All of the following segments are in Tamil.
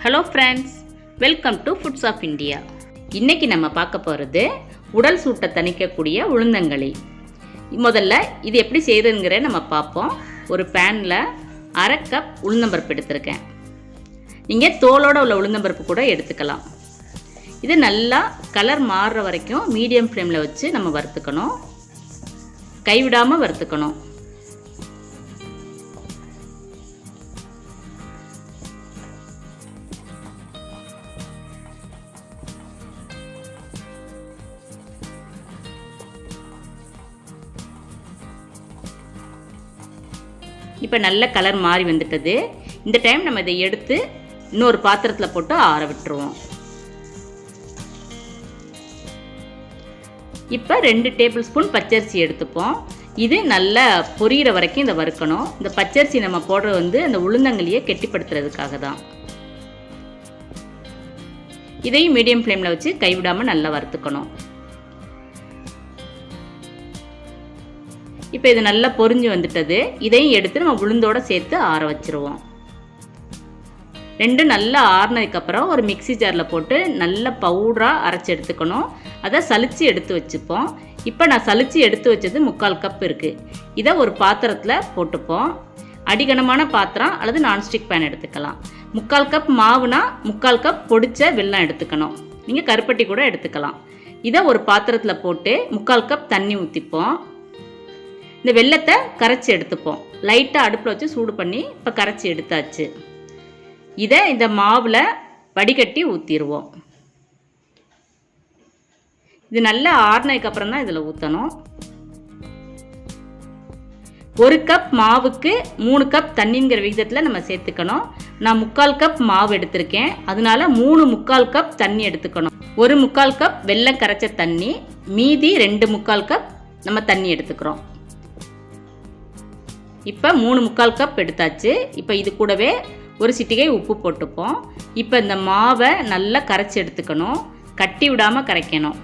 Hello friends, welcome to Foods of India. இன்றைக்கி நம்ம பார்க்க போகிறது உடல் சூட்டை தணிக்கக்கூடிய உளுந்தங்களி. முதல்ல இது எப்படி செய்கிறதுங்கிற நம்ம பார்ப்போம். ஒரு பேனில் 1/2 கப் உளுந்தம்பருப்பு எடுத்திருக்கேன். நீங்கள் தோலோடு உள்ள உளுந்தம்பருப்பு கூட எடுத்துக்கலாம். இது நல்லா கலர் மாறுற வரைக்கும் மீடியம் ஃப்ளேமில் வச்சு நம்ம வறுத்துக்கணும். கைவிடாமல் வறுத்துக்கணும். இப்போ நல்ல கலர் மாறி வந்துட்டது. இந்த டைம் நம்ம இதை எடுத்து இன்னொரு பாத்திரத்தில் போட்டு ஆற விட்டுருவோம். இப்போ 2 டேபிள் ஸ்பூன் பச்சரிசி எடுத்துப்போம். இது நல்லா பொரியிற வரைக்கும் இதை வறுக்கணும். இந்த பச்சரிசி நம்ம போடுறது அந்த உளுந்தங்களியை கெட்டிப்படுத்துறதுக்காக தான். இதையும் மீடியம் ஃப்ளேமில் வச்சு கைவிடாமல் நல்லா வறுத்துக்கணும். இப்போ இது நல்லா பொரிஞ்சு வந்துட்டது. இதையும் எடுத்து நம்ம உளுந்தோடு சேர்த்து ஆற வச்சுருவோம். 2 நல்லா ஆறினதுக்கப்புறம் ஒரு மிக்சி ஜாரில் போட்டு நல்ல பவுடராக அரைச்சி எடுத்துக்கணும். அதை சலித்து எடுத்து வச்சுப்போம். இப்போ நான் சலித்து எடுத்து வச்சது 3/4 கப் இருக்குது. இதை ஒரு பாத்திரத்தில் போட்டுப்போம். அடிகனமான பாத்திரம் அல்லது நான்ஸ்டிக் பேன் எடுத்துக்கலாம். 3/4 கப் மாவுனா 3/4 கப் பொடிச்ச வெல்லம் எடுத்துக்கணும். நீங்கள் கருப்பட்டி கூட எடுத்துக்கலாம். இதை ஒரு பாத்திரத்தில் போட்டு 3/4 கப் தண்ணி ஊற்றிப்போம். இந்த வெல்லத்தை கரைச்சி எடுத்துப்போம். லைட்டாக அடுப்பில் வச்சு சூடு பண்ணி இப்போ கரைச்சி எடுத்தாச்சு. இதை இந்த மாவில் வடிகட்டி ஊற்றிடுவோம். இது நல்லா ஆறுனதுக்கப்புறம் தான் இதில் ஊற்றணும். 1 கப் மாவுக்கு 3 கப் தண்ணிங்கிற விகிதத்தில் நம்ம சேர்த்துக்கணும். நான் 3/4 கப் மாவு எடுத்திருக்கேன். அதனால 3 3/4 கப் தண்ணி எடுத்துக்கணும். 1 3/4 கப் வெல்லம் கரைச்ச தண்ணி, மீதி 2 3/4 கப் நம்ம தண்ணி எடுத்துக்கிறோம். இப்போ 3 3/4 கப் எடுத்தாச்சு. இப்போ இது கூடவே ஒரு சிட்டிகை உப்பு போட்டுப்போம். இப்போ இந்த மாவை நல்லா கரைச்சி எடுத்துக்கணும். கட்டி விடாமல் கரைக்கணும்.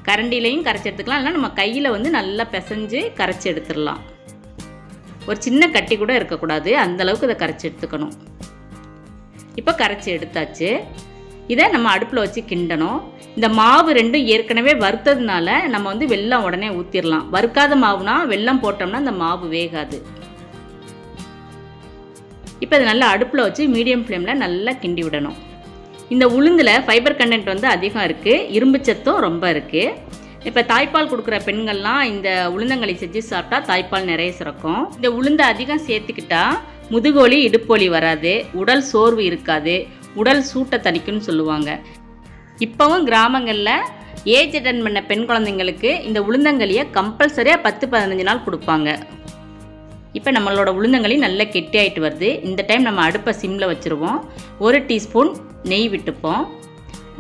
கரண்டிலையும் கரைச்சி எடுத்துக்கலாம், இல்லைனா நம்ம கையில் நல்லா பிசைஞ்சு கரைச்சி எடுத்துடலாம். ஒரு சின்ன கட்டி கூட இருக்கக்கூடாது, அந்தளவுக்கு இதை கரைச்சி எடுத்துக்கணும். இப்போ கரைச்சி எடுத்தாச்சு. இதை நம்ம அடுப்பில் வச்சு கிண்டணும். இந்த மாவு 2 ஏற்கனவே வறுத்ததுனால நம்ம வெல்லம் உடனே ஊற்றிடலாம். வறுக்காத மாவுனா வெல்லம் போட்டோம்னா இந்த மாவு வேகாது. இப்போ இது நல்லா அடுப்பில் வச்சு மீடியம் ஃப்ளேமில் நல்லா கிண்டி விடணும். இந்த உளுந்தில் ஃபைபர் கண்டென்ட் அதிகம் இருக்குது. இரும்பு சத்தும் ரொம்ப இருக்குது. இப்போ தாய்ப்பால் கொடுக்குற பெண்கள்லாம் இந்த உளுந்தங்களி செஞ்சு சாப்பிட்டா தாய்ப்பால் நிறைய சுரக்கும். இந்த உளுந்தை அதிகம் சேர்த்துக்கிட்டா முதுகோலி இடுப்போலி வராது, உடல் சோர்வு இருக்காது, உடல் சூட்டை தணிக்கும்னு சொல்லுவாங்க. இப்போவும் கிராமங்களில் ஏஜ் அட்டன் பண்ண பெண் குழந்தைங்களுக்கு இந்த உளுந்தங்களியை கம்பல்சரியாக 10-15 நாள் கொடுப்பாங்க. இப்போ நம்மளோட உளுந்தங்களி நல்லா கெட்டியாயிட்டு வருது. இந்த டைம் நம்ம அடுப்பை சிம்மில் வச்சுருவோம். 1 டீஸ்பூன் நெய் விட்டுப்போம்.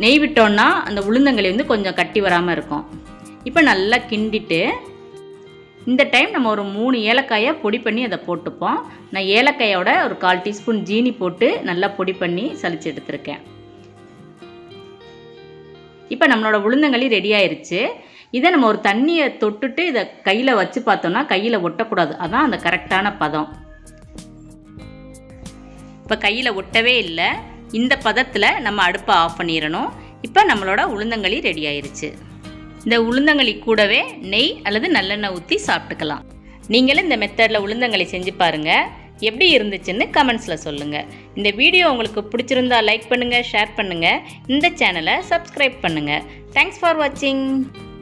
நெய் விட்டோன்னா அந்த உளுந்தங்களி கொஞ்சம் கட்டி வராமல் இருக்கும். இப்போ நல்லா கிண்டிட்டு இந்த டைம் நம்ம ஒரு 3 ஏலக்காயை பொடி பண்ணி அதை போட்டுப்போம். நான் ஏலக்காயோட ஒரு 1/4 டீஸ்பூன் ஜீனி போட்டு நல்லா பொடி பண்ணி சலிச்சு எடுத்துருக்கேன். இப்போ நம்மளோட உளுந்தங்களி ரெடி ஆயிடுச்சு. இதை நம்ம ஒரு தண்ணியை தொட்டுட்டு இதை கையில் வச்சு பார்த்தோம்னா கையில் ஒட்டக்கூடாது. அதான் அந்த கரெக்டான பதம். இப்போ கையில் ஒட்டவே இல்லை. இந்த பதத்தில் நம்ம அடுப்பை ஆஃப் பண்ணிடணும். இப்போ நம்மளோட உளுந்தங்களி ரெடி ஆயிடுச்சு. இந்த உளுந்தங்களி கூடவே நெய் அல்லது நல்லெண்ணெய் ஊற்றி சாப்பிட்டுக்கலாம். நீங்களும் இந்த மெத்தடில் உளுந்தங்களி செஞ்சு பாருங்கள். எப்படி இருந்துச்சுன்னு கமெண்ட்ஸில் சொல்லுங்கள். இந்த வீடியோ உங்களுக்கு பிடிச்சிருந்தா லைக் பண்ணுங்கள், ஷேர் பண்ணுங்கள். இந்த சேனலை சப்ஸ்கிரைப் பண்ணுங்கள். தேங்க்ஸ் ஃபார் வாட்சிங்.